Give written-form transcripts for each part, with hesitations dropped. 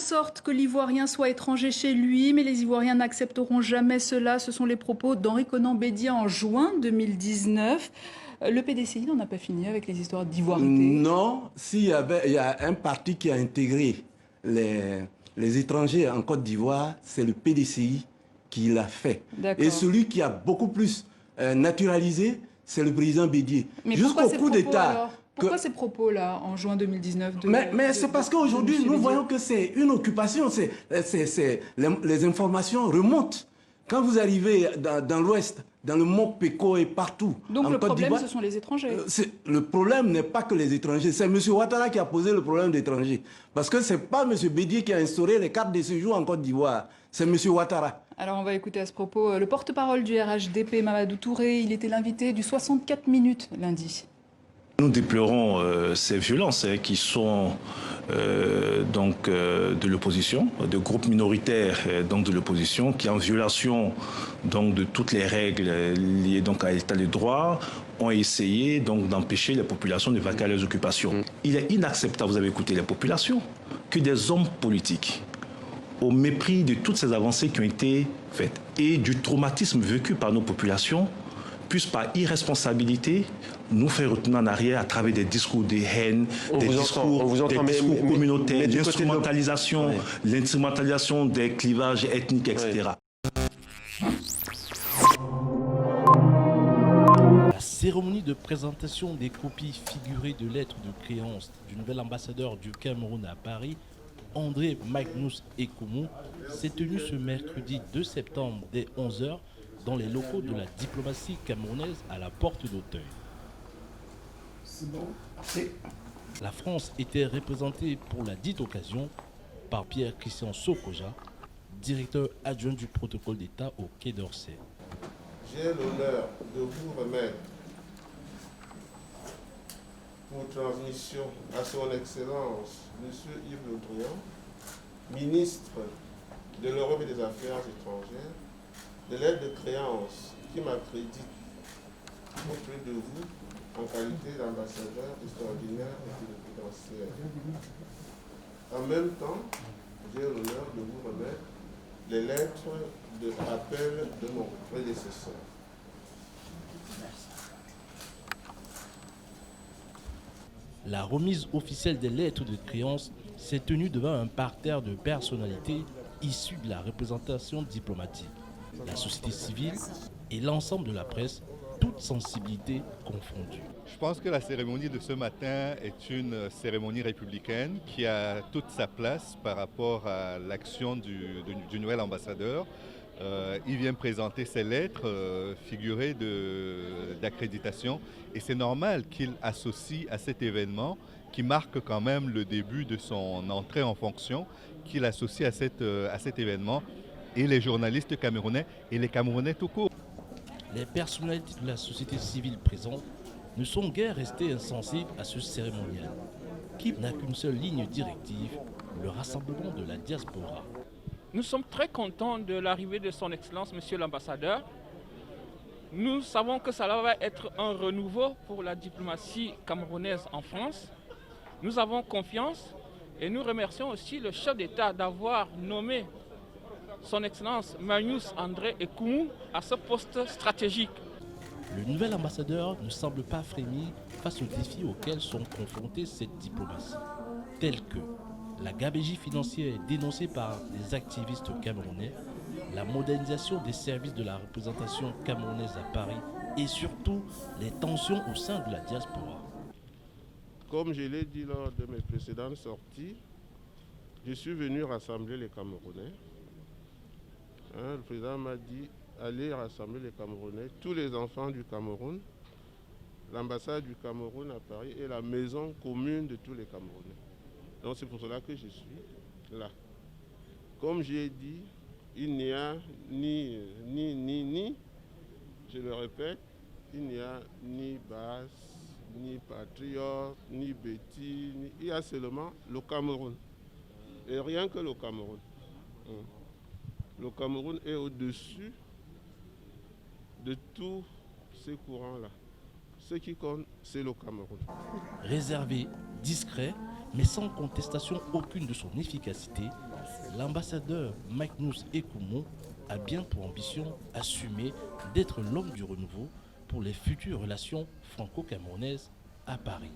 sorte que l'Ivoirien soit étranger chez lui, mais les Ivoiriens n'accepteront jamais cela. Ce sont les propos d'Henri Konan Bédier en juin 2019. Le PDCI n'en a pas fini avec les histoires d'ivoireté. Non, il y a un parti qui a intégré les étrangers en Côte d'Ivoire, c'est le PDCI qui l'a fait. Et celui qui a beaucoup plus naturalisé, c'est le président Bédier. Jusqu'au coup d'État. Pourquoi ces propos-là, en juin 2019 Mais c'est parce qu'aujourd'hui, nous voyons que c'est une occupation. Les informations remontent. Quand vous arrivez dans l'Ouest, dans le Mopéco et partout, donc le problème, ce sont les étrangers. Le problème n'est pas que les étrangers. C'est M. Ouattara qui a posé le problème des étrangers. Parce que ce n'est pas M. Bédier qui a instauré les cartes de séjour en Côte d'Ivoire. C'est M. Ouattara. Alors on va écouter à ce propos le porte-parole du RHDP, Mamadou Touré. Il était l'invité du 64 minutes lundi. Nous déplorons ces violences qui sont de l'opposition, de groupes minoritaires de l'opposition, qui en violation de toutes les règles liées à l'état de droit, ont essayé d'empêcher les populations de vaquer à leurs occupations. Il est inacceptable, vous avez écouté les populations, que des hommes politiques, au mépris de toutes ces avancées qui ont été faites et du traumatisme vécu par nos populations, puissent par irresponsabilité nous faire retourner en arrière à travers des discours de haine, des discours communautaires, l'instrumentalisation, l'instrumentalisation des clivages ethniques, etc. La cérémonie de présentation des copies figurées de lettres de créance du nouvel ambassadeur du Cameroun à Paris, André Magnus Ekoumou, s'est tenue ce mercredi 2 septembre dès 11h dans les locaux de la diplomatie camerounaise à la porte d'Auteuil. La France était représentée pour la dite occasion par Pierre-Christian Sokoja, directeur adjoint du protocole d'État au Quai d'Orsay. J'ai l'honneur de vous remettre pour transmission à son Excellence M. Yves Le Drian, ministre de l'Europe et des Affaires étrangères, de l'aide de créance qui m'accrédite auprès de vous en qualité d'ambassadeur extraordinaire et plénipotentiaire. En même temps, j'ai l'honneur de vous remettre les lettres de rappel de mon prédécesseur. La remise officielle des lettres de créance s'est tenue devant un parterre de personnalités issues de la représentation diplomatique, la société civile et l'ensemble de la presse, toutes sensibilités confondues. Je pense que la cérémonie de ce matin est une cérémonie républicaine qui a toute sa place par rapport à l'action du nouvel ambassadeur. Il vient présenter ses lettres figurées d'accréditation et c'est normal qu'il associe à cet événement qui marque quand même le début de son entrée en fonction, qu'il associe à cet événement et les journalistes camerounais et les Camerounais tout court. Les personnalités de la société civile présentes ne sont guère restées insensibles à ce cérémonial, qui n'a qu'une seule ligne directive, le rassemblement de la diaspora. Nous sommes très contents de l'arrivée de son Excellence, Monsieur l'Ambassadeur. Nous savons que cela va être un renouveau pour la diplomatie camerounaise en France. Nous avons confiance et nous remercions aussi le chef d'État d'avoir nommé son Excellence Magnus André Ekoumou à ce poste stratégique. Le nouvel ambassadeur ne semble pas frémir face aux défis auxquels sont confrontés cette diplomatie, tels que la gabegie financière dénoncée par des activistes camerounais, la modernisation des services de la représentation camerounaise à Paris et surtout les tensions au sein de la diaspora. Comme je l'ai dit lors de mes précédentes sorties, je suis venu rassembler les Camerounais. Le président m'a dit allez rassembler les Camerounais, tous les enfants du Cameroun. L'ambassade du Cameroun à Paris est la maison commune de tous les Camerounais. Donc c'est pour cela que je suis là. Comme j'ai dit, il n'y a ni, je le répète, il n'y a ni Basse, ni Patriote, ni Betty, il y a seulement le Cameroun. Et rien que le Cameroun. Le Cameroun est au-dessus de tous ces courants-là. Ce qui compte, c'est le Cameroun. Réservé, discret, mais sans contestation aucune de son efficacité, l'ambassadeur Magnus Ekumo a bien pour ambition assumée d'être l'homme du renouveau pour les futures relations franco-camerounaises à Paris.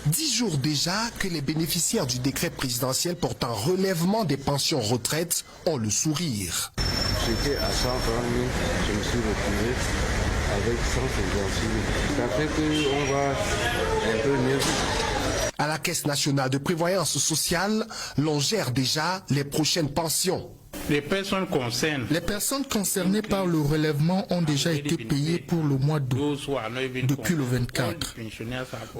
10 jours déjà que les bénéficiaires du décret présidentiel portant relèvement des pensions retraite ont le sourire. J'étais à 120 000, je me suis retrouvé avec 150 000. Ça fait qu'on va un peu mieux. À la Caisse nationale de prévoyance sociale, l'on gère déjà les prochaines pensions. Les personnes concernées par le relèvement ont déjà été payées pour le mois d'août, depuis le 24.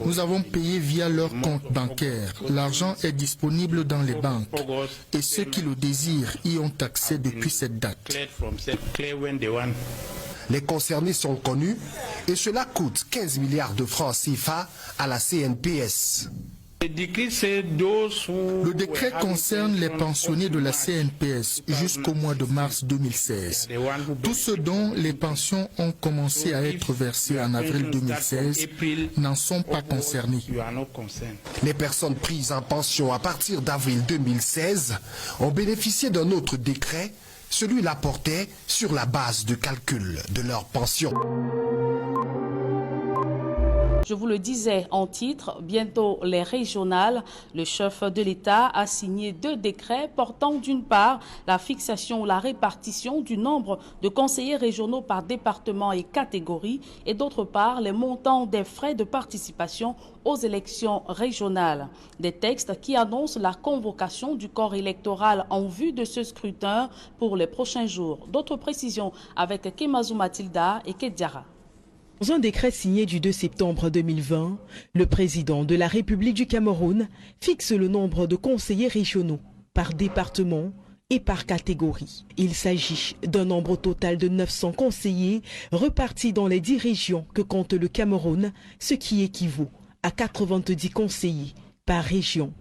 Nous avons payé via leur compte bancaire. L'argent est disponible dans les banques et ceux qui le désirent y ont accès depuis cette date. Les concernés sont connus et cela coûte 15 milliards de francs CFA à la CNPS. Le décret concerne les pensionnés de la CNPS jusqu'au mois de mars 2016. Tous ceux dont les pensions ont commencé à être versées en avril 2016 n'en sont pas concernés. Les personnes prises en pension à partir d'avril 2016 ont bénéficié d'un autre décret. Celui-là portait sur la base de calcul de leur pension. Je vous le disais en titre, bientôt les régionales. Le chef de l'État a signé 2 décrets portant d'une part la fixation ou la répartition du nombre de conseillers régionaux par département et catégorie et d'autre part les montants des frais de participation aux élections régionales. Des textes qui annoncent la convocation du corps électoral en vue de ce scrutin pour les prochains jours. D'autres précisions avec Kemazou Matilda et Kediara. Dans un décret signé du 2 septembre 2020, le président de la République du Cameroun fixe le nombre de conseillers régionaux par département et par catégorie. Il s'agit d'un nombre total de 900 conseillers repartis dans les 10 régions que compte le Cameroun, ce qui équivaut à 90 conseillers par région.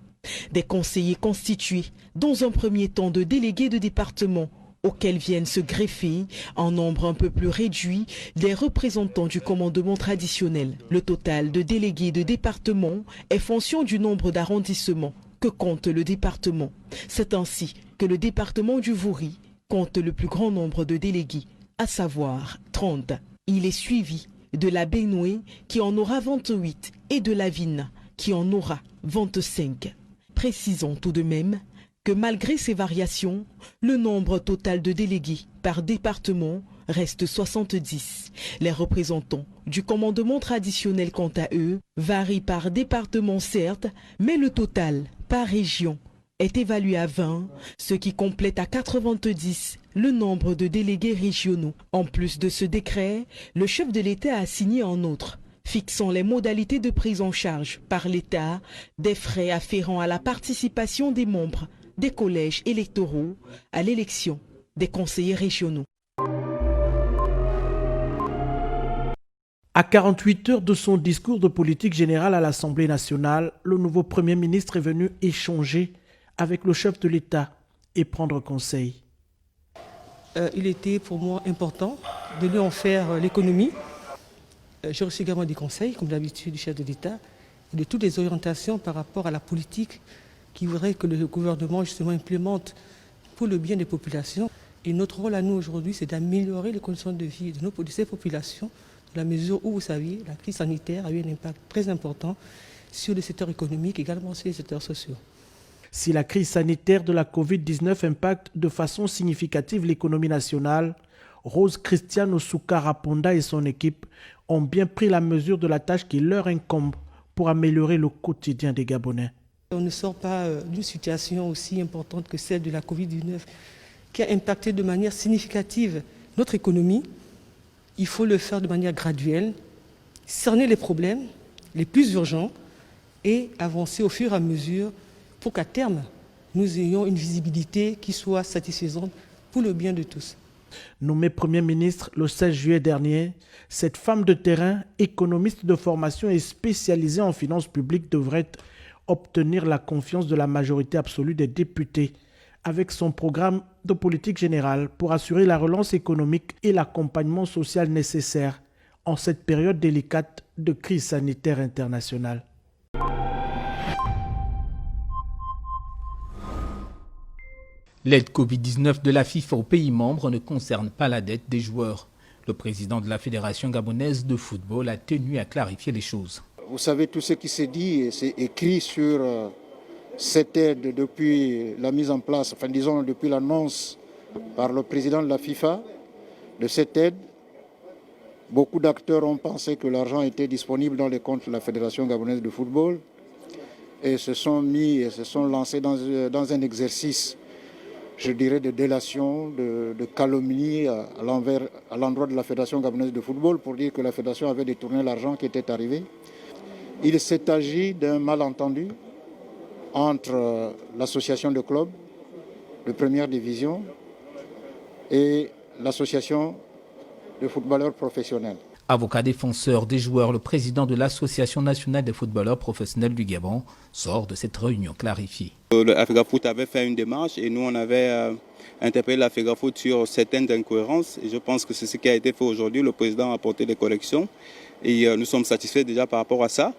Des conseillers constitués dans un premier temps de délégués de département auxquels viennent se greffer, en nombre un peu plus réduit, des représentants du commandement traditionnel. Le total de délégués de département est fonction du nombre d'arrondissements que compte le département. C'est ainsi que le département du Vouri compte le plus grand nombre de délégués, à savoir 30. Il est suivi de la Benoué qui en aura 28 et de la Vina qui en aura 25. Précisons tout de même que malgré ces variations, le nombre total de délégués par département reste 70. Les représentants du commandement traditionnel, quant à eux, varient par département certes, mais le total par région est évalué à 20, ce qui complète à 90 le nombre de délégués régionaux. En plus de ce décret, le chef de l'État a signé en outre fixant les modalités de prise en charge par l'État des frais afférents à la participation des membres des collèges électoraux à l'élection des conseillers régionaux. À 48 heures de son discours de politique générale à l'Assemblée nationale, le nouveau Premier ministre est venu échanger avec le chef de l'État et prendre conseil. Il était pour moi important de lui en faire l'économie. J'ai reçu également des conseils, comme d'habitude, du chef de l'État, et de toutes les orientations par rapport à la politique qui voudrait que le gouvernement justement implémente pour le bien des populations. Et notre rôle à nous aujourd'hui, c'est d'améliorer les conditions de vie de ces populations, dans la mesure où, vous savez, la crise sanitaire a eu un impact très important sur le secteur économique, également sur les secteurs sociaux. Si la crise sanitaire de la Covid-19 impacte de façon significative l'économie nationale, Rose Christiane Soukaraponda et son équipe ont bien pris la mesure de la tâche qui leur incombe pour améliorer le quotidien des Gabonais. On ne sort pas d'une situation aussi importante que celle de la Covid-19 qui a impacté de manière significative notre économie. Il faut le faire de manière graduelle, cerner les problèmes les plus urgents et avancer au fur et à mesure pour qu'à terme, nous ayons une visibilité qui soit satisfaisante pour le bien de tous. Nommée Premier ministre le 16 juillet dernier, cette femme de terrain, économiste de formation et spécialisée en finances publiques devrait obtenir la confiance de la majorité absolue des députés avec son programme de politique générale pour assurer la relance économique et l'accompagnement social nécessaire en cette période délicate de crise sanitaire internationale. L'aide Covid-19 de la FIFA aux pays membres ne concerne pas la dette des joueurs. Le président de la Fédération gabonaise de football a tenu à clarifier les choses. Vous savez, tout ce qui s'est dit et c'est écrit sur cette aide depuis la mise en place, enfin disons depuis l'annonce par le président de la FIFA de cette aide. Beaucoup d'acteurs ont pensé que l'argent était disponible dans les comptes de la Fédération gabonaise de football et se sont lancés dans un exercice, je dirais, de délation, de calomnie à l'endroit de la Fédération gabonaise de football pour dire que la Fédération avait détourné l'argent qui était arrivé. Il s'est agi d'un malentendu entre l'association de clubs de première division et l'association de footballeurs professionnels. Avocat défenseur des joueurs, le président de l'Association nationale des footballeurs professionnels du Gabon sort de cette réunion clarifiée. Le Afegafoot avait fait une démarche et nous on avait interpellé l'Afegafoot sur certaines incohérences et je pense que c'est ce qui a été fait aujourd'hui. Le président a apporté des corrections et nous sommes satisfaits déjà par rapport à ça.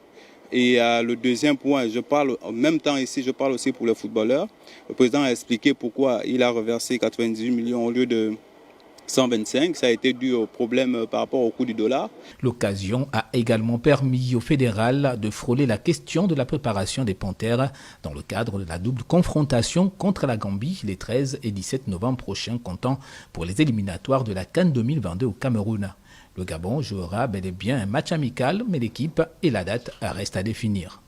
Et le deuxième point, je parle en même temps ici, je parle aussi pour les footballeurs. Le président a expliqué pourquoi il a reversé 98 millions au lieu de 125, ça a été dû au problème par rapport au coût du dollar. L'occasion a également permis au fédéral de frôler la question de la préparation des Panthères dans le cadre de la double confrontation contre la Gambie les 13 et 17 novembre prochains, comptant pour les éliminatoires de la CAN 2022 au Cameroun. Le Gabon jouera bel et bien un match amical, mais l'équipe et la date restent à définir.